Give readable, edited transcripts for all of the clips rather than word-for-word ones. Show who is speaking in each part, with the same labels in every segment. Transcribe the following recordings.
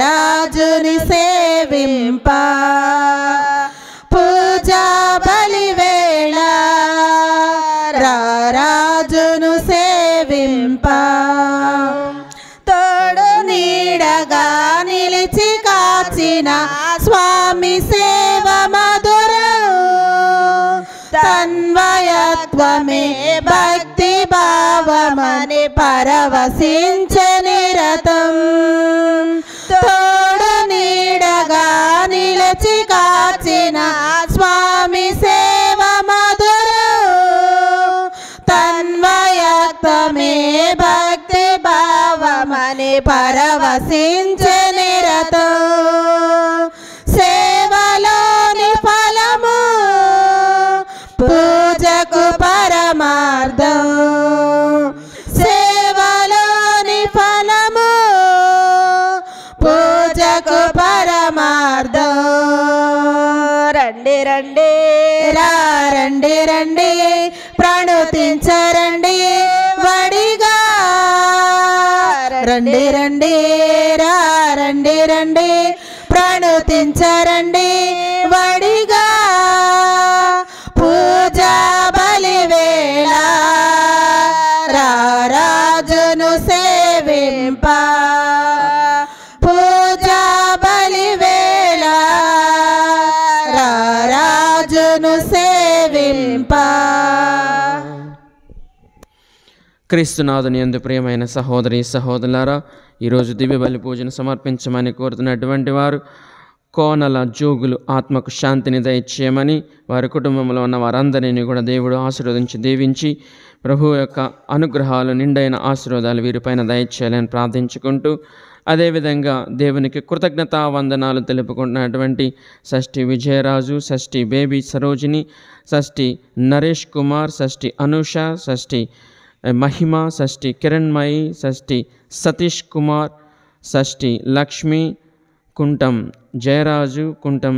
Speaker 1: రాజుని సేవింప పూజా బలివేళ రాజును సేవింప తోడు నీడగా నిలిచి కాచిన స్వామి సేవ మధురం తన్వయత్వమే భక్తి భావమని పరవశించే నిరతం తోడు నీడగా నిలిచి కాచిన స్వామి సేవ మధురం తన్వయత్వమే భక్తి భావమని పరవశించే నిరతం సేవలోని ఫలము పూజకు పరమార్థం సేవలోని ఫలము పూజకు పరమార్థం రండి రండి రండి రండి ప్రణుతించరండి వడిగా రండి రండి రండి రండి ప్రణుతించరండి వడిగా పూజా బలివేళ రాజును సేవింప పూజా బలివేళ రాజును సేవింప.
Speaker 2: క్రీస్తునాథుని యందు ప్రియమైన సహోదరి సహోదరులారా, ఈరోజు దివ్య బలి పూజను సమర్పించమని కోరుతున్నటువంటి వారు కోనల జోగులు ఆత్మకు శాంతిని దయచేయమని, వారి కుటుంబంలో ఉన్న వారందరినీ కూడా దేవుడు ఆశీర్వదించి దీవించి ప్రభు యొక్క అనుగ్రహాలు నిండైన ఆశీర్వాదాలు వీరిపైన దయచేయాలని ప్రార్థించుకుంటూ, అదేవిధంగా దేవునికి కృతజ్ఞతా వందనాలు తెలుపుకుంటున్నటువంటి షష్ఠి విజయరాజు, షష్ఠి బేబీ సరోజిని, షష్ఠి నరేష్ కుమార్, షష్ఠి అనూష, షష్ఠి మహిమ, షష్ఠి కిరణ్మయి, షష్ఠి సతీష్ కుమార్, షష్ఠి లక్ష్మి, కుంటం జయరాజు, కుంటం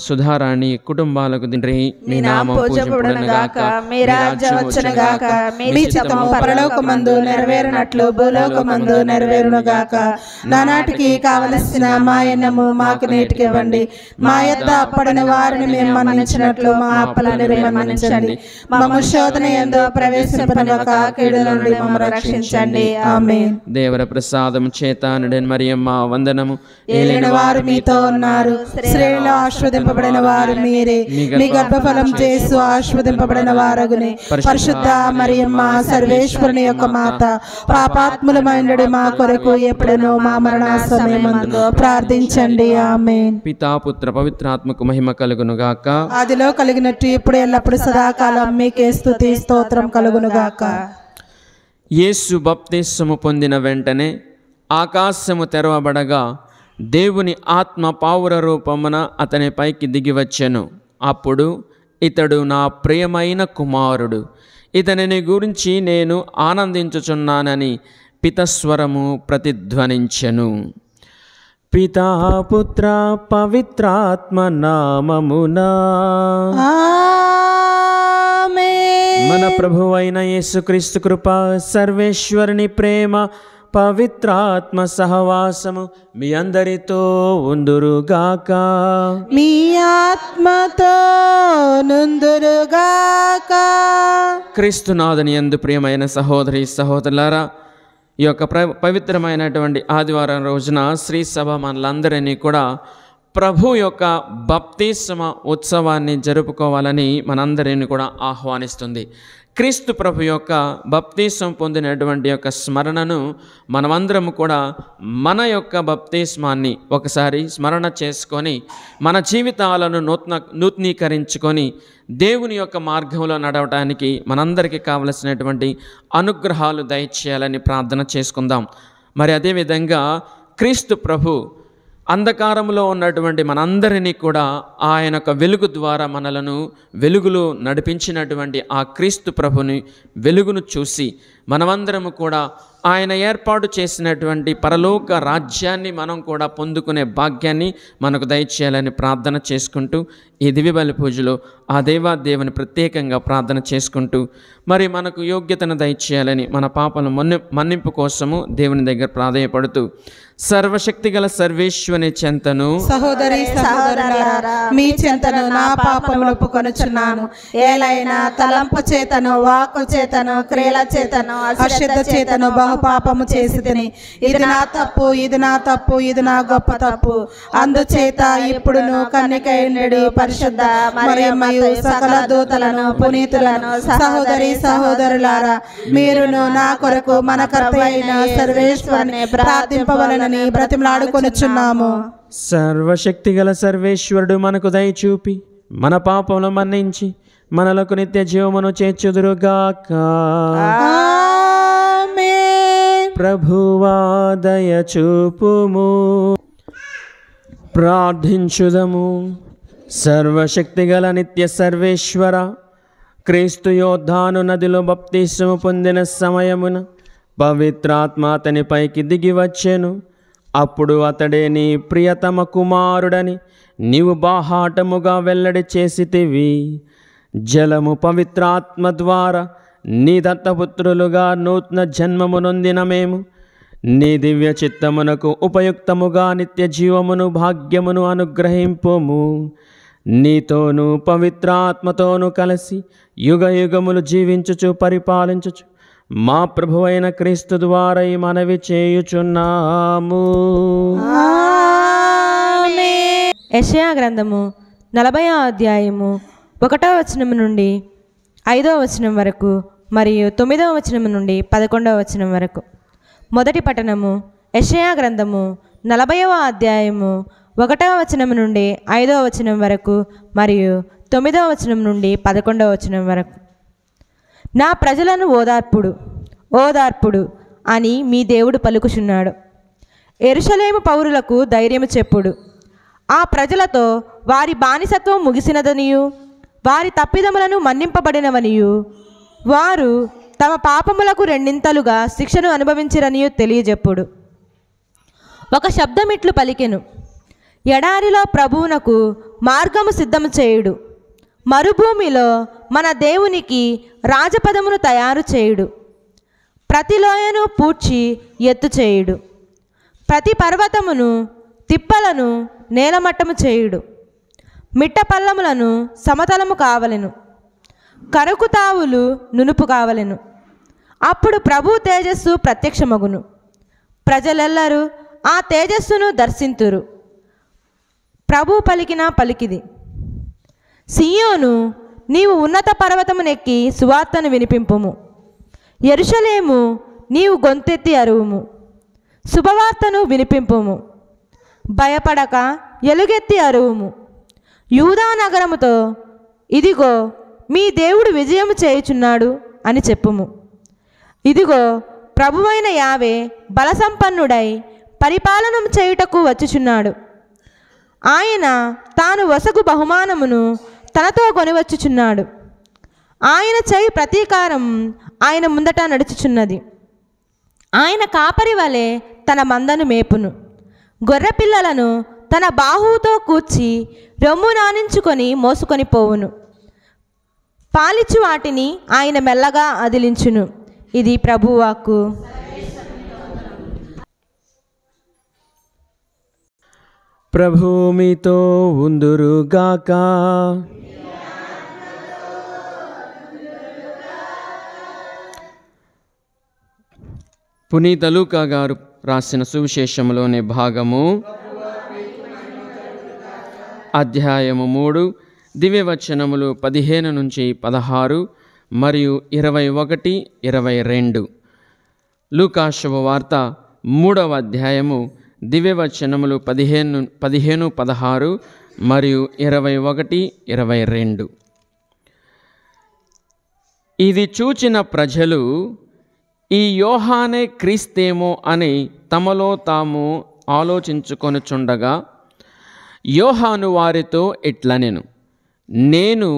Speaker 2: సుధారాణి కుటుంబాలకు మీ నామం పూజింపబడునుగాక,
Speaker 1: మీ రాజ్యం వచ్చునుగాక, మీ చిత్తము పరలోకమందు నెరవేరునట్లు భూలోకమందు నెరవేరునుగాక. నానాటికి కావలసిన మా అన్నము మాకు నేటికి ఇవ్వండి, మా యొద్ద అప్పడిన వారిని మేము మన్నించినట్లు మా అప్పులను మన్నించండి, మమ్ము శోధన యందు ప్రవేశింపనివ్వక కీడు నుండి మమ్ము రక్షించండి. ఆమేన్.
Speaker 2: దేవర ప్రసాదం చేత నిండిన మరియమ్మ వందనము.
Speaker 1: ఏలిన వారు మీతో ఉన్నారు, స్త్రీలలో ఆశీర్వదింపబడిన వారు మీరే, మీ గర్భఫలం యేసు ఆశీర్వదింపబడిన వారగునే. పరిశుద్ధ మరియమ్మ సర్వేశ్వరుని యొక్క మాత, పాపాత్ములమైనడి మా కొరకు ఎప్పుడనో మా మరణ సమయమందు ప్రార్థించండి. ఆమేన్.
Speaker 2: పితా పుత్ర పవిత్రాత్మకు మహిమ కలుగును గాక.
Speaker 1: ఆదిలో కలిగినట్టు ఇప్పుడు ఎల్లప్పుడు సదాకాలం మీకే స్తుతి స్తోత్రం కలుగును గాక.
Speaker 2: యేసు బప్తిస్మము పొందిన వెంటనే ఆకాశము తెరవబడగా దేవుని ఆత్మ పావుర రూపమున అతని పైకి దిగివచ్చెను. అప్పుడు ఇతడు నా ప్రియమైన కుమారుడు, ఇతనిని గురించి నేను ఆనందించుచున్నానని పితస్వరము ప్రతిధ్వనించెను. పితా పుత్ర పవిత్రాత్మ నామమునా
Speaker 1: ఆమేన్.
Speaker 2: మన ప్రభువైన యేసుక్రీస్తు కృప, సర్వేశ్వరుని ప్రేమ, పవిత్రాత్మ సహవాసము మీ అందరితో ఉందురుగాక.
Speaker 1: మీ ఆత్మతో నుందురుగాక.
Speaker 2: క్రీస్తునాథుని యందు ప్రియమైన సహోదరి సహోదరులారా, ఈ యొక్క పవిత్రమైనటువంటి ఆదివారం రోజున శ్రీ సభ మనలందరినీ కూడా ప్రభు యొక్క బప్తిస్మ ఉత్సవాన్ని జరుపుకోవాలని మనందరినీ కూడా ఆహ్వానిస్తుంది. క్రీస్తు ప్రభు యొక్క బప్తిస్మం పొందినటువంటి యొక్క స్మరణను మనమందరము కూడా మన యొక్క బప్తిస్మాన్ని ఒకసారి స్మరణ చేసుకొని మన జీవితాలను నూతనీకరించుకొని దేవుని యొక్క మార్గంలో నడవటానికి మనందరికీ కావలసినటువంటి అనుగ్రహాలు దయచేయాలని ప్రార్థన చేసుకుందాం. మరి అదేవిధంగా క్రీస్తు ప్రభు అంధకారంలో ఉన్నటువంటి మనందరినీ కూడా ఆయన యొక్క వెలుగు ద్వారా మనలను వెలుగులో నడిపించినటువంటి ఆ క్రీస్తు ప్రభుని వెలుగును చూసి మనమందరము కూడా ఆయన ఏర్పాటు చేసినటువంటి పరలోక రాజ్యాన్ని మనం కూడా పొందుకునే భాగ్యాన్ని మనకు దయచేయాలని ప్రార్థన చేసుకుంటూ ఈ దివ్య బలి పూజలో ఆ దేవుని ప్రత్యేకంగా ప్రార్థన చేసుకుంటూ మరి మనకు యోగ్యతను దయచేయాలని మన పాపను మన్నింపు కోసము దేవుని దగ్గర ప్రాధేయపడుతూ సర్వశక్తిగల సర్వేశ్వరుని చెంతను
Speaker 1: సహోదరి సహోదరులారా మీ చెంతను నా పాపములు ఒప్పుకొనుచున్నాను. ఏలైనా తలంపు చేతను, వాక్కు చేతను, క్రియల చేతను, అశ్రద్ధ చేతను బహు పాపము చేసి తిని, ఇది నా తప్పు, ఇది నా తప్పు, ఇది నా గొప్ప తప్పు. అందుచేత ఇప్పుడును కన్యకయుండెడి పరిశుద్ధ మరియమ్మయు సకల దూతలను పునీతులను సహోదరి సహోదరులారా మీరును నా కొరకు మన కర్త అయిన సర్వేశ్వరుని ప్రార్థింపవలనని బ్రతిమలాడుకొనుచున్నాము.
Speaker 2: సర్వశక్తిగల సర్వేశ్వరుడు మనకు దయచూపి మన పాపములను మన్నించి మనలకు నిత్య జీవమును చేర్చుదురుగాక.
Speaker 1: ఆమేన్.
Speaker 2: ప్రభువా దయచూపుము. ప్రార్థించుదము. సర్వశక్తిగల నిత్య సర్వేశ్వర, క్రీస్తు యోద్ధాను నదిలో బప్తిస్మము పొందిన సమయమున పవిత్రాత్మ అతనిపైకి దిగి వచ్చెను. అప్పుడు అతడే నీ ప్రియతమ కుమారుడని నీవు బాహాటముగా వెల్లడి చేసితివి. జలము పవిత్రాత్మ ద్వారా నీ దత్తపుత్రులుగా నూతన జన్మము నొందిన మేము నీ దివ్య చిత్తమునకు ఉపయుక్తముగా నిత్య జీవమును భాగ్యమును అనుగ్రహింపుము. నీతోనూ పవిత్రాత్మతోనూ కలిసి యుగ యుగములు జీవించుచు పరిపాలించుచు మా ప్రభువైన క్రీస్తు ద్వారా ఈ మనవి చేయుచున్నాము.
Speaker 3: యెషయా గ్రంథము 40వ అధ్యాయము 1వ వచనం నుండి 5వ వచనం వరకు మరియు 9వ వచనం నుండి 11వ వచనం వరకు. మొదటి పఠనము యెషయా గ్రంథము 40వ అధ్యాయము 1వ వచనం నుండి 5వ వచనం వరకు మరియు 9వ వచనం నుండి 11వ వచనం వరకు. నా ప్రజలను ఓదార్పుడు ఓదార్పుడు అని మీ దేవుడు పలుకుచున్నాడు. యెరూషలేము పౌరులకు ధైర్యము చెప్పుడు. ఆ ప్రజలతో వారి బానిసత్వం ముగిసినదనియు వారి తప్పిదములను మన్నింపబడినవనియు వారు తమ పాపములకు రెండింతలుగా శిక్షను అనుభవించిరనియు తెలియజెప్పుడు. ఒక శబ్దమిట్లు పలికెను, ఎడారిలో ప్రభువునకు మార్గము సిద్ధము చేయుడు, మరుభూమిలో మన దేవునికి రాజపదమును తయారు చేయుడు. ప్రతి లోయను పూడ్చి ఎత్తు చేయుడు, ప్రతి పర్వతమును తిప్పలను నేలమట్టము చేయుడు. మిట్ట పల్లములను సమతలము కావలెను, కరకు తావులు నునుపు కావలెను. అప్పుడు ప్రభు తేజస్సు ప్రత్యక్షమగును, ప్రజలెల్లరూ ఆ తేజస్సును దర్శింతురు. ప్రభు పలికిన పలికిది. సియోను, నీవు ఉన్నత పర్వతమునెక్కి సువార్తను వినిపింపుము. యెరూషలేము, నీవు గొంతెత్తి అరువుము, శుభవార్తను వినిపింపుము. భయపడక ఎలుగెత్తి అరువుము. యూదా నగరముతో, ఇదిగో మీ దేవుడు విజయము చేయుచున్నాడు అని చెప్పుము. ఇదిగో ప్రభువైన యావే బలసంపన్నుడై పరిపాలనం చేయుటకు వచ్చుచున్నాడు. ఆయన తాను వసగు బహుమానమును తనతో కొనివచ్చుచున్నాడు. ఆయన చేయి ప్రతీకారం ఆయన ముందట నడుచుచున్నది. ఆయన కాపరి వలె తన మందను మేపును. గొర్రెపిల్లలను తన బాహువుతో కూర్చి రొమ్ము నానించుకొని మోసుకొని పోవును. పాలిచ్చు వాటిని ఆయన మెల్లగా అదిలించును. ఇది ప్రభువాక్కు.
Speaker 2: ప్రభు మీతో ఉందురుగాక. పునీత లూకా గారు రాసిన సువిశేషంలోని భాగము అధ్యాయము 3 దివ్యవచనములు 15 నుంచి 16 మరియు 21, 22. లూకా శుభవార్త 3వ అధ్యాయము దివ్యవచనములు 15, 16 మరియు 21, 22. ఇది చూచిన ప్రజలు ఈ యోహానే క్రీస్తేమో అని తమలో తాము ఆలోచించుకొనుచుండగా యోహాను వారితో ఇట్లనెను, నేను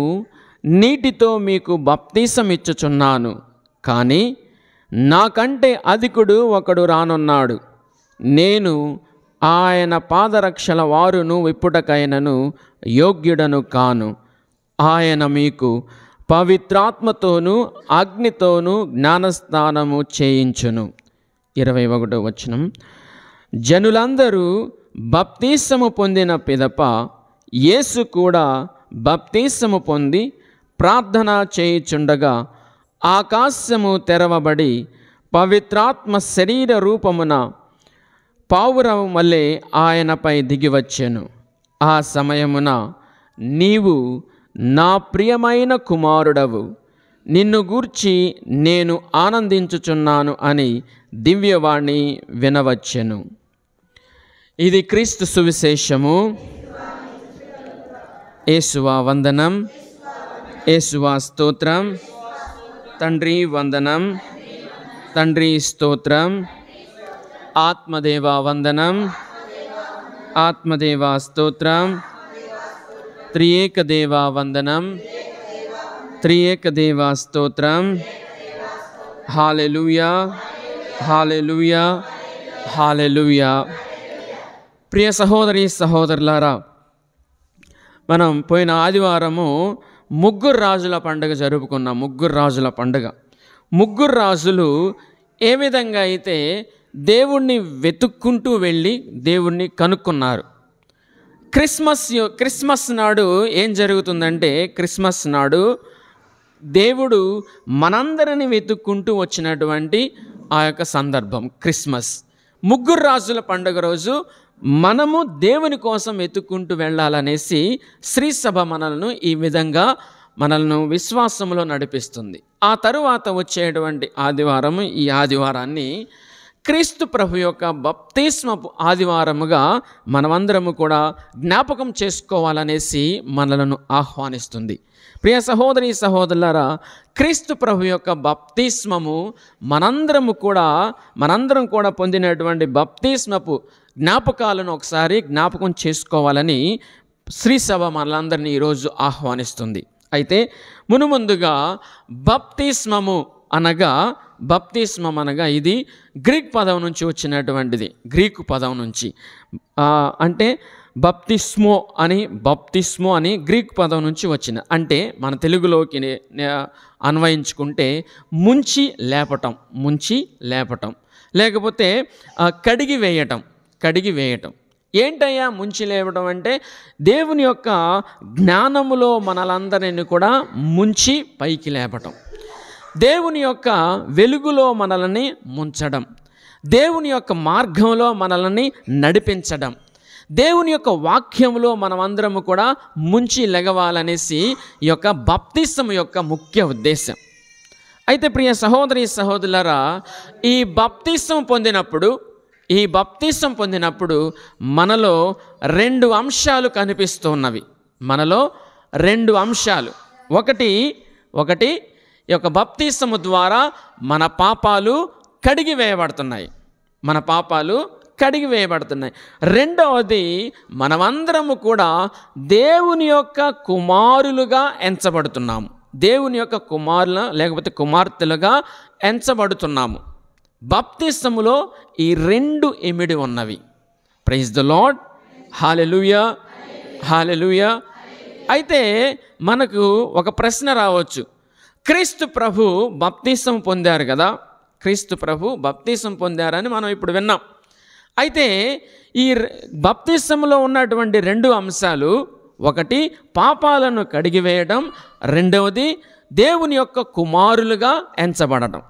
Speaker 2: నీటితో మీకు బప్తీసం ఇచ్చుచున్నాను, కానీ నాకంటే అధికుడు ఒకడు రానున్నాడు, నేను ఆయన పాదరక్షల వారును విప్పుటకైనను యోగ్యుడను కాను. ఆయన మీకు పవిత్రాత్మతోనూ అగ్నితోనూ జ్ఞానస్నానము చేయించును. 21వ వచనం. జనులందరూ బప్తీసము పొందిన పిదప యేసు కూడా బప్తీసము పొంది ప్రార్థన చేయుచుండగా ఆకాశము తెరవబడి పవిత్రాత్మ శరీర రూపమున పావురము వలె ఆయనపై దిగివచ్చెను. ఆ సమయమున నీవు నా ప్రియమైన కుమారుడవు, నిన్ను గూర్చి నేను ఆనందించుచున్నాను అని దివ్యవాణి వినవచ్చెను. ఇది క్రీస్తు సువిశేషము. యేసువా వందనం, యేసువా స్తోత్రం. తండ్రి వందనం, తండ్రి స్తోత్రం. ఆత్మదేవా వందనం, ఆత్మదేవా స్తోత్రం. త్రియేక దేవా వందనం, త్రియేక దేవా స్తోత్రం. హల్లెలూయా, హల్లెలూయా, హల్లెలూయా. ప్రియ సహోదరి సహోదరులారా, మనం పోయిన ఆదివారము ముగ్గురు రాజుల పండుగ జరుపుకున్నాం. ముగ్గురు రాజుల పండుగ. ముగ్గురు రాజులు ఏ విధంగా అయితే దేవుణ్ణి వెతుక్కుంటూ వెళ్ళి దేవుణ్ణి కనుక్కున్నారు. క్రిస్మస్ నాడు ఏం జరుగుతుందంటే, క్రిస్మస్ నాడు దేవుడు మనందరిని వెతుక్కుంటూ వచ్చినటువంటి ఆ యొక్క సందర్భం క్రిస్మస్. ముగ్గురు రాజుల పండుగ రోజు మనము దేవుని కోసం వెతుక్కుంటూ వెళ్ళాలనేసి శ్రీసభ మనల్ని ఈ విధంగా మనల్ని విశ్వాసంలో నడిపిస్తుంది. ఆ తరువాత వచ్చేటువంటి ఆదివారము, ఈ ఆదివారాన్ని క్రీస్తు ప్రభు యొక్క బప్తిస్మపు ఆదివారముగా మనమందరము కూడా జ్ఞాపకం చేసుకోవాలనేసి మనలను ఆహ్వానిస్తుంది. ప్రియ సహోదరి సహోదరులారా, క్రీస్తు ప్రభు యొక్క బప్తిస్మము మనందరం కూడా పొందినటువంటి బప్తిస్మపు జ్ఞాపకాలను ఒకసారి జ్ఞాపకం చేసుకోవాలని శ్రీసభ మనలందరినీ ఈరోజు ఆహ్వానిస్తుంది. అయితే మునుముందుగా బప్తిస్మము అనగా ఇది గ్రీక్ పదం నుంచి వచ్చినటువంటిది. గ్రీకు పదం నుంచి అంటే బప్తిస్మో అని గ్రీక్ పదం నుంచి వచ్చిన, అంటే మన తెలుగులోకి అన్వయించుకుంటే ముంచి లేపటం లేకపోతే కడిగి వేయటం. ఏంటయ్యా ముంచి లేవటం అంటే, దేవుని యొక్క జ్ఞానములో మనలందరినీ కూడా ముంచి పైకి లేపటం, దేవుని యొక్క వెలుగులో మనల్ని ముంచడం, దేవుని యొక్క మార్గంలో మనల్ని నడిపించడం, దేవుని యొక్క వాక్యంలో మనమందరము కూడా ముంచి లెగవాలనేసి ఈ యొక్క బప్తిస్మం యొక్క ముఖ్య ఉద్దేశం. అయితే ప్రియ సహోదరి సహోదరులారా, ఈ బప్తిస్మం పొందినప్పుడు మనలో రెండు అంశాలు కనిపిస్తున్నవి. ఒకటి ఈ యొక్క బప్తిస్మము ద్వారా మన పాపాలు కడిగి వేయబడుతున్నాయి. రెండవది, మనమందరము కూడా దేవుని యొక్క కుమారులుగా ఎంచబడుతున్నాము. దేవుని యొక్క లేకపోతే కుమార్తెలుగా ఎంచబడుతున్నాము. బప్తిస్మములో ఈ రెండు ఇమిడి ఉన్నవి. Praise the Lord. Hallelujah, hallelujah. అయితే మనకు ఒక ప్రశ్న రావచ్చు. క్రీస్తు ప్రభు బప్తిస్మం పొందారు కదా, క్రీస్తు ప్రభు బప్తిస్మం పొందారని మనం ఇప్పుడు విన్నాం. అయితే ఈ బప్తిస్మంలో ఉన్నటువంటి రెండు అంశాలు, ఒకటి పాపాలను కడిగివేయడం, రెండవది దేవుని యొక్క కుమారులుగా ఎంచబడడం.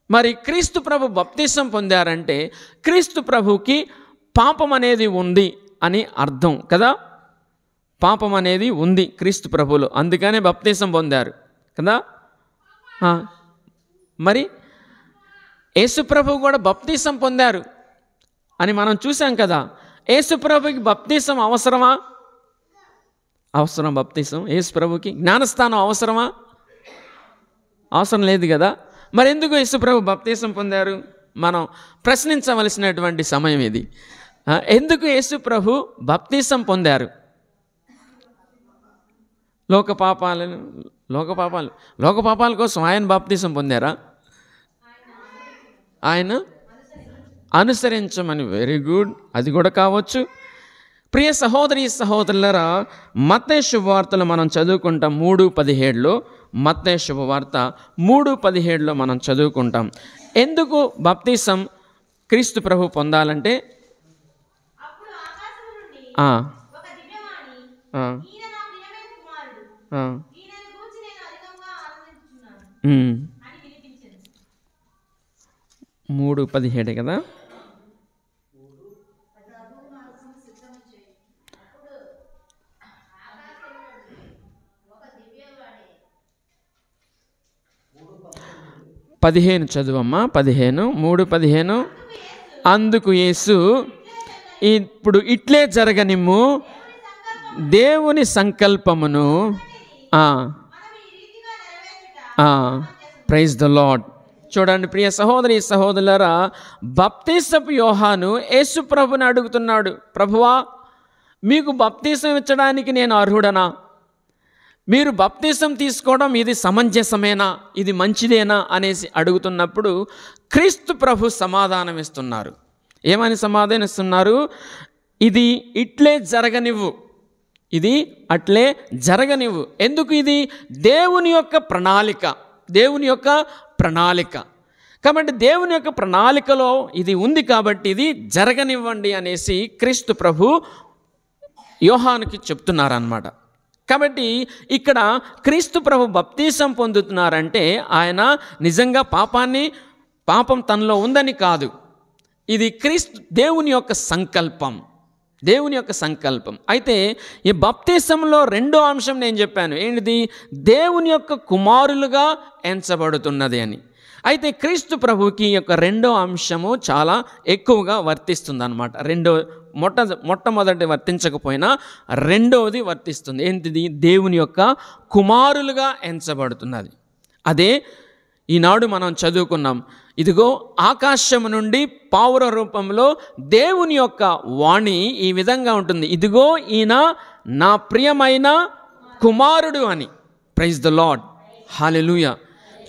Speaker 2: మరి క్రీస్తు ప్రభు బప్తిస్మం పొందారంటే క్రీస్తు ప్రభుకి పాపం అనేది ఉంది అని అర్థం కదా. పాపం అనేది ఉంది క్రీస్తు ప్రభులో, అందుకనే బప్తిస్మం పొందారు కదా. మరి యేసు ప్రభు కూడా బప్తిస్మం పొందారు అని మనం చూసాం కదా. యేసు ప్రభుకి బప్తిస్మం అవసరమా? అవసరం. బప్తిస్మం యేసు ప్రభుకి. జ్ఞానస్నానం అవసరమా? అవసరం లేదు కదా. మరి ఎందుకు యేసు ప్రభు బప్తిస్మం పొందారు? మనం ప్రశ్నించవలసినటువంటి సమయం ఇది. ఎందుకు యేసు ప్రభు బప్తిస్మం పొందారు? లోక పాపాల కోసం ఆయన బాప్తిసం పొందారా? ఆయన అనుసరించమని. వెరీ గుడ్, అది కూడా కావచ్చు. ప్రియ సహోదరి సహోదరులరా, మత్తయి శుభవార్తలు మనం చదువుకుంటాం 3:17లో. మత్తయి శుభవార్త 3:17లో మనం చదువుకుంటాం. ఎందుకు బాప్తిసం క్రీస్తు ప్రభు పొందాలంటే అని 3:17 కదా. పదిహేను చదువమ్మా. 3:15. అందుకు యేసు, ఇప్పుడు ఇట్లే జరగనిమ్ము, దేవుని సంకల్పమును. Praise the lord. చూడండి ప్రియ సహోదరి సహోదరులారా, బాప్తిసపు యోహాను యేసు ప్రభుని అడుగుతున్నాడు, ప్రభువా మీకు బాప్తిసం ఇచ్చడానికి నేను అర్హుడనా? మీరు బాప్తిసం తీసుకోవడం ఇది సమంజసమేనా, ఇది మంచిదేనా అనేసి అడుగుతున్నప్పుడు క్రీస్తు ప్రభు సమాధానం ఇస్తున్నారు. ఏమని సమాధానం ఇస్తున్నారు? ఇది ఇట్లే జరగనివ్వు, ఇది అట్లే జరగనివ్వు. ఎందుకు? ఇది దేవుని యొక్క ప్రణాళిక, దేవుని యొక్క ప్రణాళిక. కాబట్టి దేవుని యొక్క ప్రణాళికలో ఇది ఉంది కాబట్టి ఇది జరగనివ్వండి అనేసి క్రీస్తు ప్రభు యోహానుకి చెప్తున్నారన్నమాట. కాబట్టి ఇక్కడ క్రీస్తు ప్రభు బాప్తిసం పొందుతున్నారంటే ఆయన నిజంగా పాపం తనలో ఉందని కాదు. ఇది దేవుని యొక్క సంకల్పం, దేవుని యొక్క సంకల్పం. అయితే ఈ బాప్తిసంలో రెండో అంశం నేను చెప్పాను, ఏంటిది? దేవుని యొక్క కుమారులుగా ఎంచబడుతున్నది అని. అయితే క్రీస్తు ప్రభుకి యొక్క రెండో అంశము చాలా ఎక్కువగా వర్తిస్తుంది అన్నమాట. మొట్టమొదటి వర్తించకపోయినా రెండవది వర్తిస్తుంది. ఏంటిది? దేవుని యొక్క కుమారులుగా ఎంచబడుతున్నది. అదే ఈనాడు మనం చదువుకున్నాం. ఇదిగో ఆకాశం నుండి పావుర రూపంలో దేవుని యొక్క వాణి ఈ విధంగా ఉంటుంది, ఇదిగో ఈయన నా ప్రియమైన కుమారుడు అని. ప్రైజ్ ద లార్డ్, హల్లెలూయా.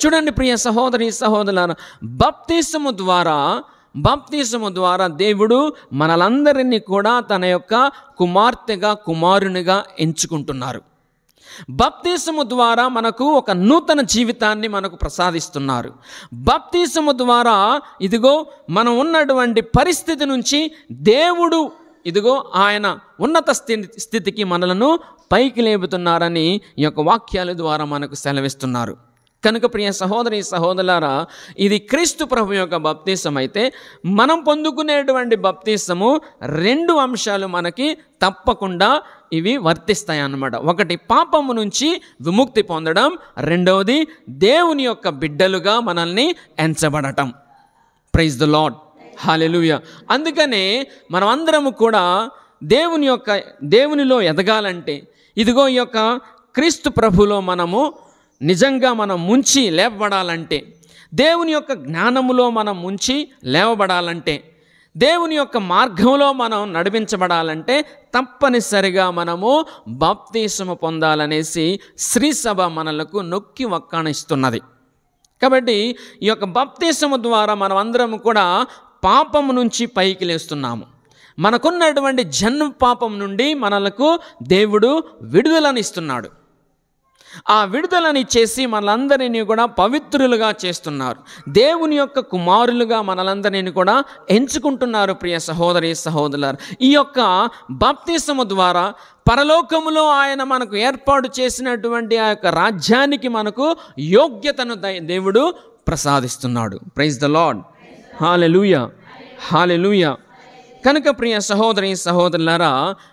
Speaker 2: చూడండి ప్రియ సహోదరి సహోదరులారా, బాప్తిసము ద్వారా దేవుడు మనలందరినీ కూడా తన యొక్క కుమార్తెగా కుమారునిగా ఎంచుకుంటున్నారు. బాప్తిసము ద్వారా మనకు ఒక నూతన జీవితాన్ని మనకు ప్రసాదిస్తున్నారు. బాప్తిసము ద్వారా ఇదిగో మనం ఉన్నటువంటి పరిస్థితి నుంచి దేవుడు ఇదిగో ఆయన ఉన్నత స్థితికి మనలను పైకి లేపుతున్నారని ఈ యొక్క వాక్యాల ద్వారా మనకు సెలవిస్తున్నారు. కనుక ప్రియ సహోదరి సహోదరులారా, ఇది క్రీస్తు ప్రభు యొక్క బాప్తిసం. అయితే మనం పొందుకునేటువంటి బాప్తిసము రెండు అంశాలు మనకి తప్పకుండా ఇవి వర్తిస్తాయి అన్నమాట. ఒకటి పాపము నుంచి విముక్తి పొందడం, రెండవది దేవుని యొక్క బిడ్డలుగా మనల్ని ఎంచబడటం. ప్రైజ్ ద లార్డ్, హల్లెలూయా. అందుకనే మనం అందరము కూడా దేవునిలో ఎదగాలంటే ఇదిగో ఈ యొక్క క్రీస్తు ప్రభులో మనము నిజంగా మనం ముంచి లేవబడాలంటే, దేవుని యొక్క జ్ఞానములో మనం ముంచి లేవబడాలంటే, దేవుని యొక్క మార్గంలో మనం నడిపించబడాలంటే తప్పనిసరిగా మనము బాప్తిసము పొందాలనేసి శ్రీసభ మనలకు నొక్కి వక్కాణిస్తున్నది. కాబట్టి ఈ యొక్క బాప్తిసము ద్వారా మనం అందరం కూడా పాపము నుంచి పైకి లేస్తున్నాము. మనకున్నటువంటి జన్మ పాపం నుండి మనలకు దేవుడు విడుదలనిస్తున్నాడు. ఆ విడుదలని చేసి మనలందరినీ కూడా పవిత్రులుగా చేస్తున్నారు. దేవుని యొక్క కుమారులుగా మనలందరినీ కూడా ఎంచుకుంటున్నారు. ప్రియ సహోదరి సహోదరులారా, ఈ యొక్క బాప్తిసము ద్వారా పరలోకములో ఆయన మనకు ఏర్పాటు చేసినటువంటి ఆ యొక్క రాజ్యానికి మనకు యోగ్యతను దేవుడు ప్రసాదిస్తున్నాడు. ప్రైజ్ ద లార్డ్, హల్లెలూయా, హల్లెలూయా. కనుక ప్రియ సహోదరి సహోదరులారా,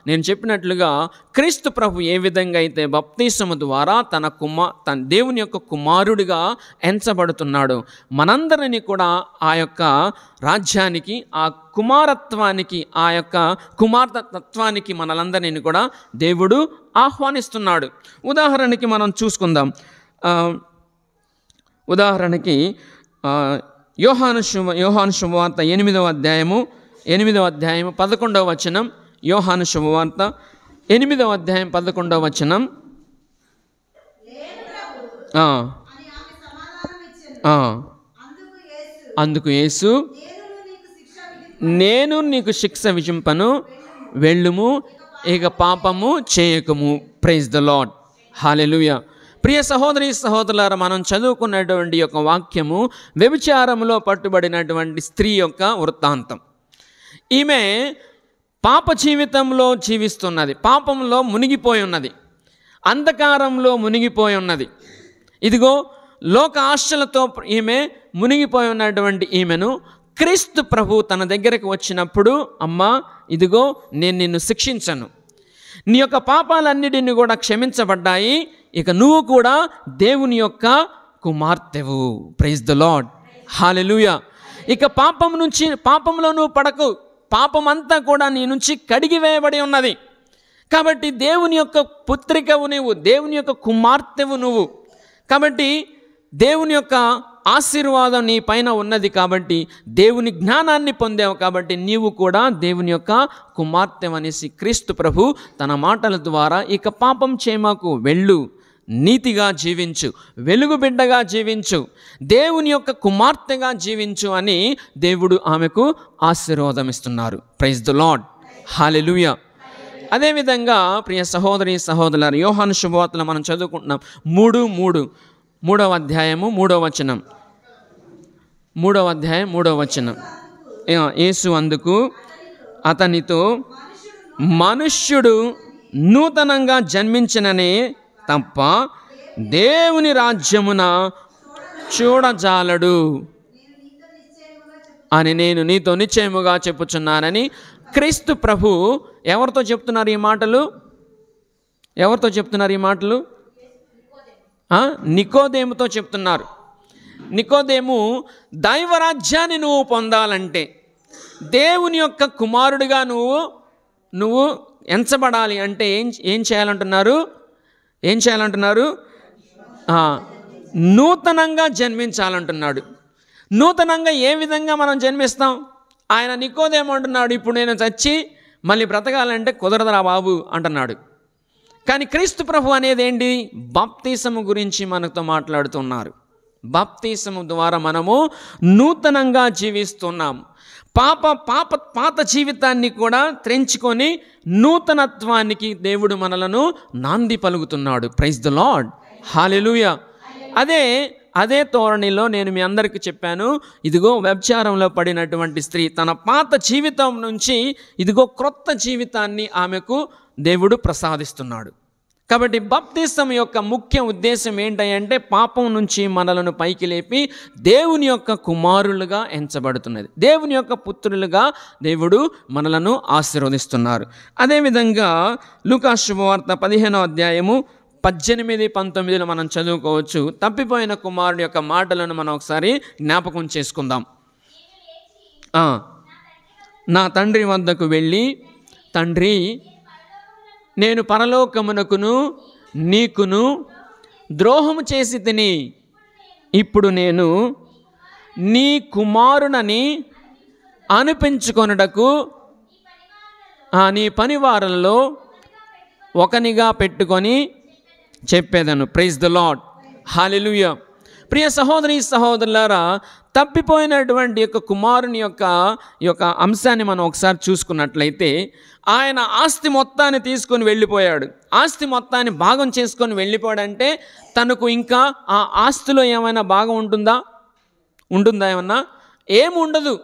Speaker 2: నేను చెప్పినట్లుగా క్రీస్తు ప్రభు ఏ విధంగా అయితే బాప్తిసము ద్వారా తన దేవుని యొక్క కుమారుడిగా ఎంచబడుతున్నాడు, మనందరినీ కూడా ఆ యొక్క రాజ్యానికి, ఆ కుమారత్వానికి, ఆ యొక్క కుమారతత్వానికి మనలందరినీ కూడా దేవుడు ఆహ్వానిస్తున్నాడు. ఉదాహరణకి మనం చూసుకుందాం. ఉదాహరణకి యోహాను శుభవార్త 8వ అధ్యాయము 11వ వచనం. యోహాను శుభవార్త 8వ అధ్యాయం 11వ వచనం. అందుకు యేసు, నేను నీకు శిక్ష విధింపను, వెళ్ళుము, ఇక పాపము చేయకము. Praise the Lord. హల్లెలూయా. ప్రియ సహోదరి సహోదరులారా, మనం చదువుకున్నటువంటి యొక్క వాక్యము వ్యభిచారములో పట్టుబడినటువంటి స్త్రీ యొక్క వృత్తాంతం. ఈమె పాప జీవితంలో జీవిస్తున్నది, పాపంలో మునిగిపోయి ఉన్నది, అంధకారంలో మునిగిపోయి ఉన్నది. ఇదిగో లోక ఆశలతో ఈమె మునిగిపోయి ఉన్నటువంటి ఈమెను క్రీస్తు ప్రభు తన దగ్గరకు వచ్చినప్పుడు, అమ్మా ఇదిగో నేను నిన్ను శిక్షించను, నీ యొక్క పాపాలన్నిటిని కూడా క్షమించబడ్డాయి, ఇక నువ్వు కూడా దేవుని యొక్క కుమార్తెవు. Praise the Lord. హల్లెలూయా. ఇక పాపంలో నువ్వు పడకు, పాపం అంతా కూడా నీ నుంచి కడిగివేయబడి ఉన్నది. కాబట్టి దేవుని యొక్క పుత్రికవు నువ్వు, దేవుని యొక్క కుమార్తెవు నువ్వు. కాబట్టి దేవుని యొక్క ఆశీర్వాదం నీ పైన ఉన్నది, కాబట్టి దేవుని జ్ఞానాన్ని పొందావు, కాబట్టి నీవు కూడా దేవుని యొక్క కుమార్తె అనేసి క్రీస్తు ప్రభు తన మాటల ద్వారా ఇక పాపం చేయమాకు, వెళ్ళు, నీతిగా జీవించు, వెలుగు బిడ్డగా జీవించు, దేవుని యొక్క కుమార్తెగా జీవించు అని దేవుడు ఆమెకు ఆశీర్వాదం ఇస్తున్నారు. Praise the Lord. హల్లెలూయా. అదేవిధంగా ప్రియ సహోదరి సహోదరులారా, యోహాను శుభవార్తలో మనం చదువుకుంటున్నాం. 3వ అధ్యాయము 3వ వచనం. 3వ అధ్యాయం 3వ వచనం. యేసు అందుకు అతనితో, మనుష్యుడు నూతనంగా జన్మించిననే తప్ప దేవుని రాజ్యమున చూడజాలడు అని నేను నీతో నిశ్చయముగా చెప్పుచున్నానని క్రీస్తు ప్రభు ఎవరితో చెప్తున్నారు ఈ మాటలు? ఎవరితో చెప్తున్నారు ఈ మాటలు? నికోదేముతో చెప్తున్నారు. నికోదేము, దైవరాజ్యాన్ని నువ్వు పొందాలంటే, దేవుని యొక్క కుమారుడిగా నువ్వు ఎంచబడాలి అంటే ఏం చేయాలంటున్నారు? ఏం చేయాలంటున్నారు? నూతనంగా జన్మించాలంటున్నాడు. నూతనంగా ఏ విధంగా మనం జన్మిస్తాం? ఆయన నికోదేము అంటున్నాడు, ఇప్పుడు నేను చచ్చి మళ్ళీ బ్రతకాలంటే కుదరదురా బాబు అంటున్నాడు. కానీ క్రీస్తు ప్రభు అనేది ఏంటి? బాప్తీసము గురించి మనతో మాట్లాడుతున్నారు. బాప్తీసము ద్వారా మనము నూతనంగా జీవిస్తున్నాం. పాత జీవితాన్ని కూడా త్రెంచుకొని నూతనత్వానికి దేవుడు మనలను నాంది పలుకుతున్నాడు. Praise the Lord. హల్లెలూయా. అదే ధోరణిలో నేను మీ అందరికీ చెప్పాను, ఇదిగో వ్యభిచారంలో పడినటువంటి స్త్రీ తన పాత జీవితం నుంచి ఇదిగో క్రొత్త జీవితాన్ని ఆమెకు దేవుడు ప్రసాదిస్తున్నాడు. కాబట్టి బాప్తిసం యొక్క ముఖ్య ఉద్దేశం ఏంటంటే పాపం నుంచి మనలను పైకి లేపి దేవుని యొక్క కుమారులుగా ఎంచబడుతున్నది, దేవుని యొక్క పుత్రులుగా దేవుడు మనలను ఆశీర్వదిస్తున్నారు. అదేవిధంగా లూకా శుభవార్త 15వ అధ్యాయము 18-19 మనం చదువుకోవచ్చు. తప్పిపోయిన కుమారుడు యొక్క మాటలను మనం ఒకసారి జ్ఞాపకం చేసుకుందాం. నా తండ్రి వద్దకు వెళ్ళి, తండ్రి, నేను పరలోకమునకును నీకును ద్రోహము చేసి తిని, ఇప్పుడు నేను నీ కుమారునని అనిపించుకొనుటకు నీ పనివారంలో ఒకనిగా పెట్టుకొని చెప్పేదను. Praise the Lord. హల్లెలూయా. ప్రియ సహోదరి సహోదరులారా, తప్పిపోయినటువంటి యొక్క కుమారుని యొక్క అంశాన్ని మనం ఒకసారి చూసుకున్నట్లయితే, ఆయన ఆస్తి మొత్తాన్ని తీసుకొని వెళ్ళిపోయాడు. ఆస్తి మొత్తాన్ని భాగం చేసుకొని వెళ్ళిపోయాడంటే తనకు ఇంకా ఆ ఆస్తిలో ఏమైనా భాగం ఉంటుందా? ఏమన్నా? ఏముండదు.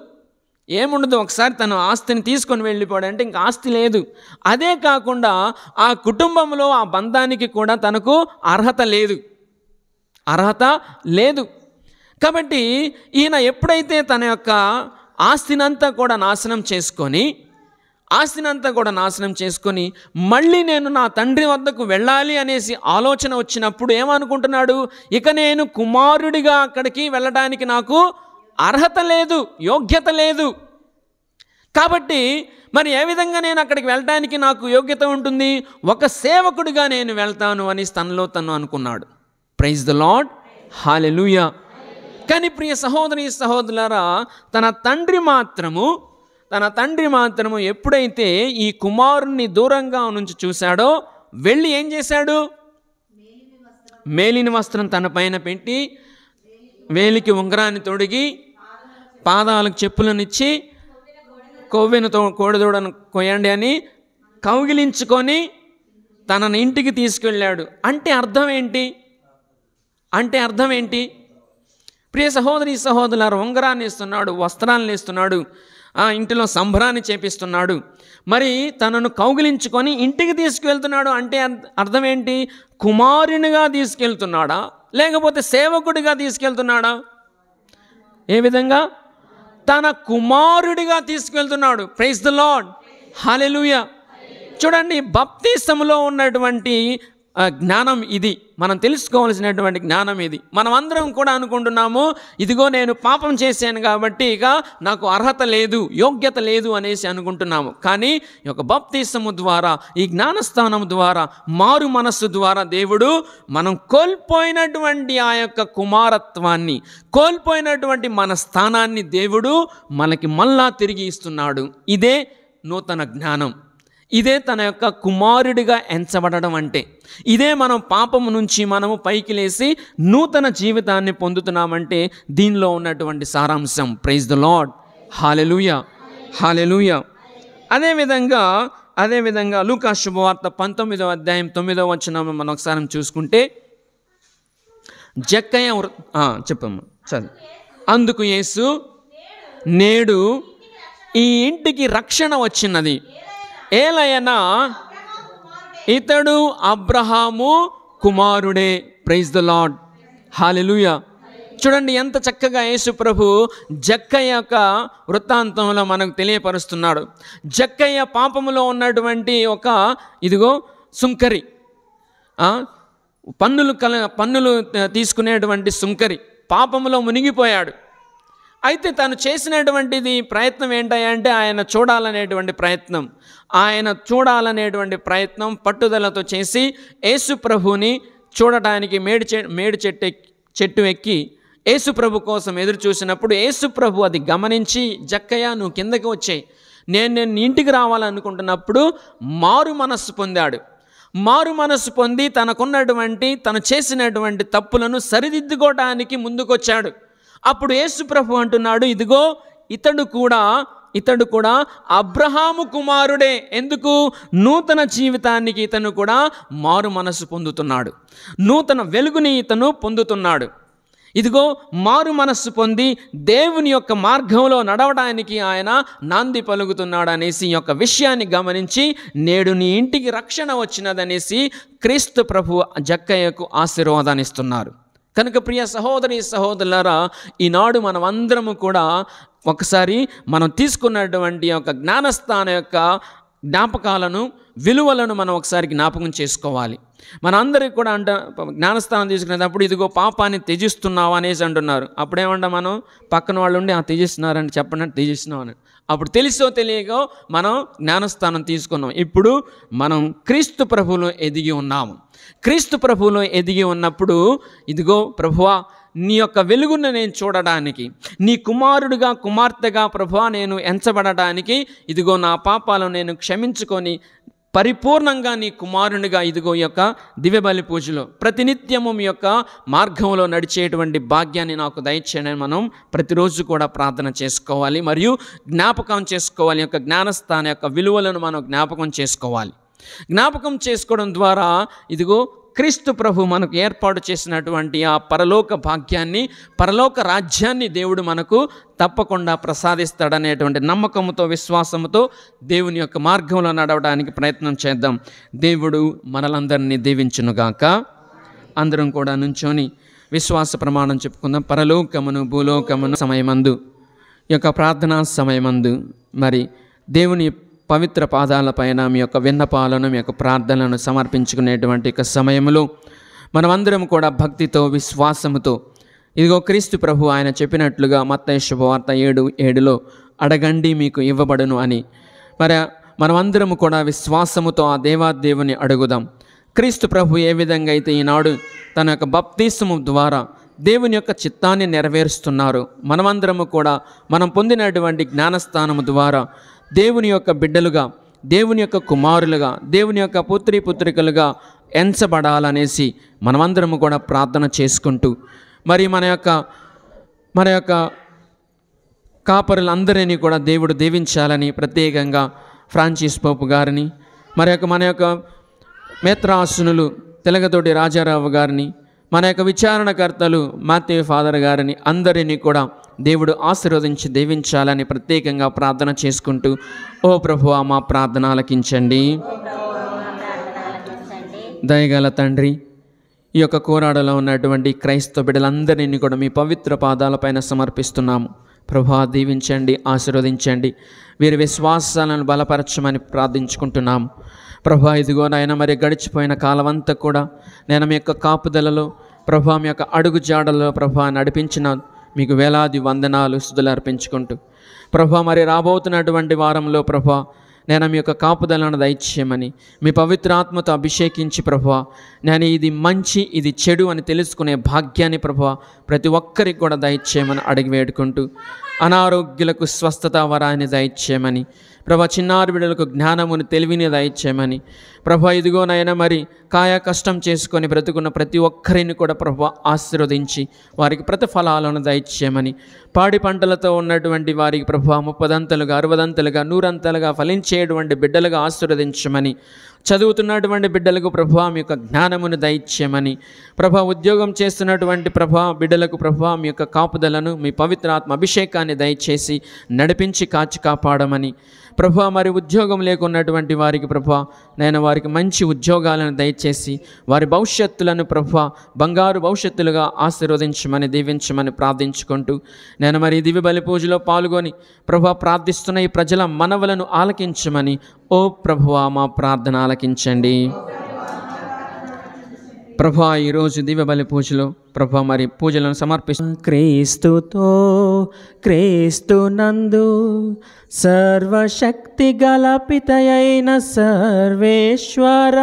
Speaker 2: ఒకసారి తన ఆస్తిని తీసుకొని వెళ్ళిపోయాడంటే ఇంకా ఆస్తి లేదు. అదే కాకుండా ఆ కుటుంబంలో ఆ బంధానికి కూడా తనకు అర్హత లేదు. కాబట్టి ఈయన ఎప్పుడైతే తన యొక్క ఆస్తినంతా కూడా నాశనం చేసుకొని మళ్ళీ నేను నా తండ్రి వద్దకు వెళ్ళాలి అనేసి ఆలోచన వచ్చినప్పుడు ఏమనుకుంటున్నాడు? ఇక నేను కుమారుడిగా అక్కడికి వెళ్ళడానికి నాకు అర్హత లేదు, యోగ్యత లేదు. కాబట్టి మరి ఏ విధంగా నేను అక్కడికి వెళ్ళడానికి నాకు యోగ్యత ఉంటుంది? ఒక సేవకుడిగా నేను వెళ్తాను అని తనలో తను అనుకున్నాడు. Praise the Lord. హల్లెలూయా. కానీ ప్రియ సహోదరి సహోదరులారా, తన తండ్రి మాత్రము ఎప్పుడైతే ఈ కుమారుణ్ణి దూరంగా నుంచి చూశాడో, వెళ్ళి ఏం చేశాడు? మేలిని వస్త్రం తన పైన పెట్టి, వేలికి ఉంగరాన్ని తొడిగి, పాదాలకు చెప్పులనిచ్చి కొవ్వెనతో కోడిదూడను కొయ్యండి అని కౌగిలించుకొని తనని ఇంటికి తీసుకెళ్ళాడు. అంటే అర్థం ఏంటి? ప్రియ సహోదరి సహోదరులారా, ఉంగరాన్ని ఇస్తున్నాడు, వస్త్రాలను ఇస్తున్నాడు, ఇంటిలో సంబరాన్ని చేపిస్తున్నాడు, మరి తనను కౌగిలించుకొని ఇంటికి తీసుకువెళ్తున్నాడు. అంటే అర్థం ఏంటి? కుమారునిగా తీసుకెళ్తున్నాడా లేకపోతే సేవకుడిగా తీసుకెళ్తున్నాడా? ఏ విధంగా? తన కుమారుడిగా తీసుకెళ్తున్నాడు. ప్రైజ్ ద లార్డ్, హల్లెలూయా. చూడండి, బప్తిస్మలో ఉన్నటువంటి జ్ఞానం ఇది, మనం తెలుసుకోవాల్సినటువంటి జ్ఞానం ఇది. మనం అందరం కూడా అనుకుంటున్నాము, ఇదిగో నేను పాపం చేశాను కాబట్టి ఇక నాకు అర్హత లేదు, యోగ్యత లేదు అనేసి అనుకుంటున్నాము. కానీ ఈ యొక్క బప్తిస్మము ద్వారా, ఈ జ్ఞానస్థానం ద్వారా, మారు మనస్సు ద్వారా దేవుడు మనం కోల్పోయినటువంటి ఆ యొక్క కుమారత్వాన్ని, కోల్పోయినటువంటి మన స్థానాన్ని దేవుడు మనకి మళ్ళా తిరిగి ఇస్తున్నాడు. ఇదే నూతన జ్ఞానం, ఇదే తన యొక్క కుమారుడిగా ఎంచబడడం అంటే. ఇదే మనం పాపము నుంచి మనము పైకి లేసి నూతన జీవితాన్ని పొందుతున్నామంటే దీనిలో ఉన్నటువంటి సారాంశం. ప్రైజ్ ద లార్డ్, హల్లెలూయా, హల్లెలూయా. అదేవిధంగా లూకా శుభవార్త 19వ అధ్యాయం 9వ వచనం మనం ఒకసారి చూసుకుంటే, జక్కయ్య చెప్పమ్మా చదువు. అందుకు యేసు, నేడు ఈ ఇంటికి రక్షణ వచ్చినది, ఏలయనా ఇతడు అబ్రహాము కుమారుడే. ప్రైజ్ ద లార్డ్, హల్లెలూయా. చూడండి ఎంత చక్కగా యేసు ప్రభు జక్కయ్య యొక్క వృత్తాంతంలో మనకు తెలియపరుస్తున్నాడు. జక్కయ్య పాపములో ఉన్నటువంటి ఇదిగో సుంకరి, పన్నులు తీసుకునేటువంటి సుంకరి, పాపములో మునిగిపోయాడు. అయితే తను చేసినటువంటిది ప్రయత్నం ఏంటంటే ఆయన చూడాలనేటువంటి ప్రయత్నం పట్టుదలతో చేసి యేసు ప్రభుని చూడటానికి మేడి చెట్టు ఎక్కి యేసు ప్రభు కోసం ఎదురు చూసినప్పుడు యేసు ప్రభు అది గమనించి, జక్కయ్య నువ్వు కిందకి వచ్చేయి, నేను ఇంటికి రావాలనుకుంటున్నప్పుడు మారు మనస్సు పొందాడు. మారు మనస్సు పొంది తను చేసినటువంటి తప్పులను సరిదిద్దుకోవడానికి ముందుకొచ్చాడు. అప్పుడు యేసు ప్రభు అంటున్నాడు, ఇదిగో ఇతడు కూడా అబ్రహాము కుమారుడే. ఎందుకు? నూతన జీవితానికి ఇతను కూడా మారు మనసు పొందుతున్నాడు, నూతన వెలుగుని ఇతను పొందుతున్నాడు. ఇదిగో మారు మనస్సు పొంది దేవుని యొక్క మార్గంలో నడవడానికి ఆయన నాంది పలుకుతున్నాడు అనేసి ఈ యొక్క విషయాన్ని గమనించి, నేడు నీ ఇంటికి రక్షణ వచ్చినదనేసి క్రీస్తు ప్రభు జక్కయ్యకు ఆశీర్వాదాన్ని ఇస్తున్నారు. కనుక ప్రియ సహోదరి సహోదరులారా, ఈనాడు మనం అందరము కూడా ఒకసారి మనం తీసుకున్నటువంటి యొక్క జ్ఞానస్థానం యొక్క జ్ఞాపకాలను, విలువలను మనం ఒకసారి జ్ఞాపకం చేసుకోవాలి. మన అందరికి కూడా జ్ఞానస్థానం తీసుకునేటప్పుడు ఇదిగో పాపాన్ని త్యజిస్తున్నావా అనేసి అంటున్నారు. అప్పుడేమంటా మనం పక్కన వాళ్ళు ఉండి త్యజిస్తున్నారని చెప్పండి, త్యజిస్తున్నామని. అప్పుడు తెలిసో తెలియకో మనం జ్ఞానస్థానం తీసుకున్నాం. ఇప్పుడు మనం క్రీస్తు ప్రభువులో ఎదిగి ఉన్నాము. క్రీస్తు ప్రభువులో ఎదిగి ఉన్నప్పుడు ఇదిగో ప్రభువా, నీ యొక్క వెలుగును నేను చూడడానికి, నీ కుమారుడిగా కుమార్తెగా ప్రభువా నేను ఎంచబడడానికి, ఇదిగో నా పాపాలను నేను క్షమించుకొని పరిపూర్ణంగా నీ కుమారునిగా ఇదిగో ఈ యొక్క దివ్యబలి పూజలో ప్రతినిత్యము మీ యొక్క మార్గంలో నడిచేటువంటి భాగ్యాన్ని నాకు దయచేయని మనం ప్రతిరోజు కూడా ప్రార్థన చేసుకోవాలి, మరియు జ్ఞాపకం చేసుకోవాలి. ఈ యొక్క జ్ఞానస్థానం యొక్క విలువలను మనం జ్ఞాపకం చేసుకోవాలి. జ్ఞాపకం చేసుకోవడం ద్వారా ఇదిగో క్రీస్తు ప్రభు మనకు ఏర్పాటు చేసినటువంటి ఆ పరలోక భాగ్యాన్ని, పరలోక రాజ్యాన్ని దేవుడు మనకు తప్పకుండా ప్రసాదిస్తాడనేటువంటి నమ్మకంతో, విశ్వాసంతో దేవుని యొక్క మార్గంలో నడవడానికి ప్రయత్నం చేద్దాం. దేవుడు మనలందరినీ దీవించునుగాక. అందరం కూడా నుంచొని విశ్వాస ప్రమాణం చెప్పుకుందాం. పరలోకమును భూలోకమును సమయమందు, ఈ యొక్క ప్రార్థనా సమయమందు మరి దేవుని పవిత్ర పాదాలపైన మీ యొక్క విన్నపాలను, మీ యొక్క ప్రార్థనలను సమర్పించుకునేటువంటి యొక్క సమయంలో మనమందరం కూడా భక్తితో, విశ్వాసముతో ఇదిగో క్రీస్తు ప్రభు ఆయన చెప్పినట్లుగా మత్తయి శుభవార్త 7:7 అడగండి మీకు ఇవ్వబడును అని మరి మనమందరము కూడా విశ్వాసముతో ఆ దేవాదేవుని అడుగుదాం. క్రీస్తు ప్రభు ఏ విధంగా అయితే ఈనాడు తన యొక్క బప్తిస్మము ద్వారా దేవుని యొక్క చిత్తాన్ని నెరవేరుస్తున్నారు, మనమందరము కూడా మనం పొందినటువంటి జ్ఞానస్థానము ద్వారా దేవుని యొక్క బిడ్డలుగా, దేవుని యొక్క కుమారులుగా, దేవుని యొక్క పుత్రికలుగా ఎంచబడాలనేసి మనమందరము కూడా ప్రార్థన చేసుకుంటూ మరి మన యొక్క కాపరులందరినీ కూడా దేవుడు దీవించాలని ప్రత్యేకంగా ఫ్రాన్సిస్ పోపు గారిని, మరి మన యొక్క మేత్రాసునులు తెలగతోటి రాజారావు గారిని, మన యొక్క విచారణకర్తలు మాథ్యూ ఫాదర్ గారిని అందరినీ కూడా దేవుడు ఆశీర్వదించి దీవించాలని ప్రత్యేకంగా ప్రార్థన చేసుకుంటూ, ఓ ప్రభువా మా ప్రార్థన ఆలకించండి. దయగల తండ్రి, ఈ యొక్క కోరాడలో ఉన్నటువంటి క్రైస్తవ బిడ్డలందరినీ కూడా మీ పవిత్ర పాదాలపైన సమర్పిస్తున్నాము. ప్రభువా దీవించండి, ఆశీర్వదించండి, వీరి విశ్వాసాలను బలపరచమని ప్రార్థించుకుంటున్నాము. ప్రభువా ఇదిగో నాయన, మరి గడిచిపోయిన కాలం అంతా కూడా నేను మీ యొక్క కాపుదలలో ప్రభువా మీ యొక్క అడుగు జాడలలో ప్రభువా నడిపించిన మీకు వేలాది వందనాలు స్తుతులు అర్పించుకుంటూ, ప్రభువా మరి రాబోతున్నటువంటి వారంలో ప్రభువా నేను మీ యొక్క కాపుదలను దయచేయమని, మీ పవిత్రాత్మతో అభిషేకించి ప్రభువా నేను ఇది మంచి ఇది చెడు అని తెలుసుకునే భాగ్యాన్ని ప్రభువా ప్రతి ఒక్కరికి కూడా దయచేయమని అడిగి వేడుకుంటూ, అనారోగ్యులకు స్వస్థత వరాన్ని దయచేయమని ప్రభా, చిన్నారి బిడ్డలకు జ్ఞానమును తెలివిని దయచేయమని ప్రభా, ఇదిగోనైనా మరి కాయ కష్టం చేసుకొని బ్రతుకున్న ప్రతి ఒక్కరిని కూడా ప్రభా ఆశీర్వదించి వారికి ప్రతిఫలాలను దయచేయమని, పాడి పంటలతో ఉన్నటువంటి వారికి ప్రభా 30ంతలుగా 60ంతలుగా 100ంతలుగా ఫలించేటువంటి బిడ్డలుగా ఆశీర్వదించమని, చదువుతున్నటువంటి బిడ్డలకు ప్రభా మీ యొక్క జ్ఞానమును దయచేయమని, ప్రభా ఉద్యోగం చేస్తున్నటువంటి ప్రభా బిడ్డలకు ప్రభా మీ యొక్క కాపుదలను మీ పవిత్రాత్మ అభిషేకాన్ని దయచేసి నడిపించి కాచి కాపాడమని, ప్రభా మరి ఉద్యోగం లేకున్నటువంటి వారికి ప్రభా నేను వారికి మంచి ఉద్యోగాలను దయచేసి వారి భవిష్యత్తులను ప్రభా బంగారు భవిష్యత్తులుగా ఆశీర్వదించమని దీవించమని ప్రార్థించుకుంటూ, నేను మరి దివ్య బలి పూజలో పాల్గొని ప్రభా ప్రార్థిస్తున్న ఈ ప్రజల మనవులను ఆలకించమని, ఓ ప్రభువా మా ప్రార్థన ఆలకించండి. ప్రభా ఈరోజు దివ్య బలి పూజలో ప్రభా మరి పూజలను సమర్పిస్తూ, క్రీస్తుతో క్రీస్తునందు సర్వశక్తి గల పితయైన సర్వేశ్వర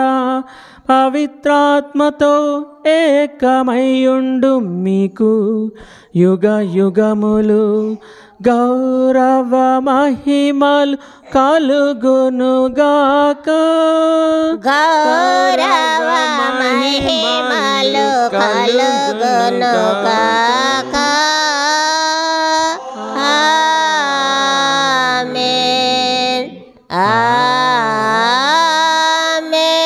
Speaker 2: పవిత్రాత్మతో ఏకమయ్యుండు మీకు యుగ యుగములు గౌరవ మహిమలు కలుగునుగాక.
Speaker 4: గౌరవ మహిమలు కలుగునుగాక. ఆమేన్ ఆమేన్.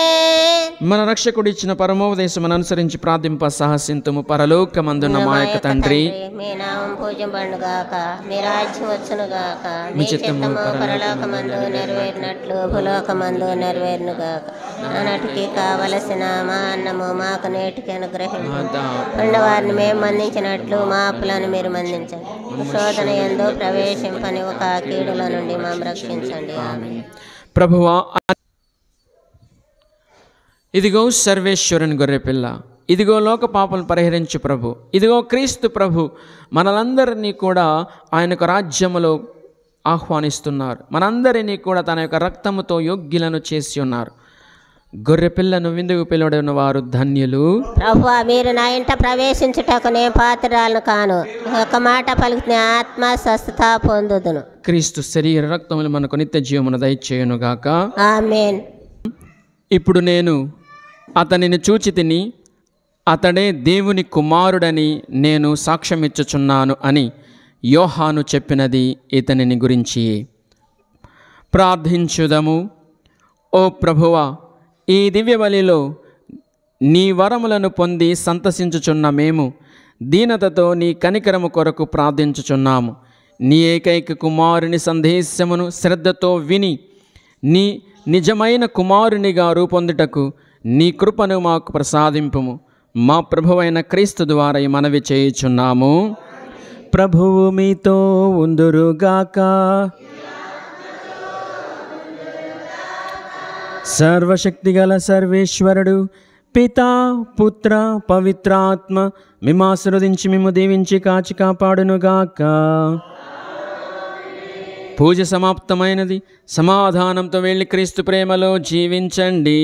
Speaker 2: మన రక్షకుడు ఇచ్చిన పరమోపదేశం అనుసరించి ప్రార్థింప సాహసింతుము. పరలోకమందున్న మా యొక్క తండ్రి,
Speaker 4: మీ నామం పూజింపబడుగాక, మీ రాజ్యం వచ్చునుగాక, మీ చిత్తము పరలోకమందు నెరవేరినట్లు భూలోకమందు నెరవేరునుగాక. నానాటికి కావలసిన మా అన్నము మాకు నేటికి అనుగ్రహించండి, ఉన్నవారిని మేము మన్నించినట్లు మా అప్పులను మీరు మన్నించండి, శోధన యందు ప్రవేశింపని ఒక కీడుల నుండి మమ్మల్ని రక్షించండి. ఆమేన్.
Speaker 2: ప్రభువా ఇదిగో సర్వేశ్వరుని గొర్రెపిల్ల, ఇదిగో లోక పాపలను పరిహరించు ప్రభు, ఇదిగో క్రీస్తు ప్రభు మనలందరినీ కూడా ఆయన యొక్క రాజ్యములో ఆహ్వానిస్తున్నారు. మనందరినీ కూడా తన యొక్క రక్తముతో యోగ్యులను చేసి ఉన్నారు. గొర్రెపిల్లను విందుకు పిలువడిన వారు ధన్యులు.
Speaker 4: ప్రభువా మీరు నా ఇంట ప్రవేశించుటకు నేను పాత్రలను కాను, ఒక మాట పలికిన ఆత్మ స్వస్థత పొందుదును.
Speaker 2: క్రీస్తు శరీర రక్తములు మనకు నిత్య జీవమును దయచేయునుగాక.
Speaker 4: ఆమేన్.
Speaker 2: ఇప్పుడు నేను అతనిని చూచి తిని అతడే దేవుని కుమారుడని నేను సాక్ష్యమిచ్చుచున్నాను అని యోహాను చెప్పినది ఇతనిని గురించి. ప్రార్థించుదము. ఓ ప్రభువా, ఈ దివ్య బలిలో నీ వరములను పొంది సంతసించుచున్న మేము దీనతతో నీ కనికరము కొరకు ప్రార్థించుచున్నాము. నీ ఏకైక కుమారుని సందేశమును శ్రద్ధతో విని నీ నిజమైన కుమారునిగా రూపొందుటకు నీ కృపను మాకు ప్రసాదింపుము. మా ప్రభువైన క్రీస్తు ద్వారా ఈ మనవి చేయుచున్నాము. ప్రభువు మీతో ఉందురుగాక. సర్వశక్తిగల సర్వేశ్వరుడు పితా పుత్ర పవిత్రాత్మ మిమ్ము ఆశీర్వదించి మిమ్ము దీవించి కాచి కాపాడునుగాక. పూజ సమాప్తమైనది. సమాధానంతో వెళ్ళి క్రీస్తు ప్రేమలో జీవించండి.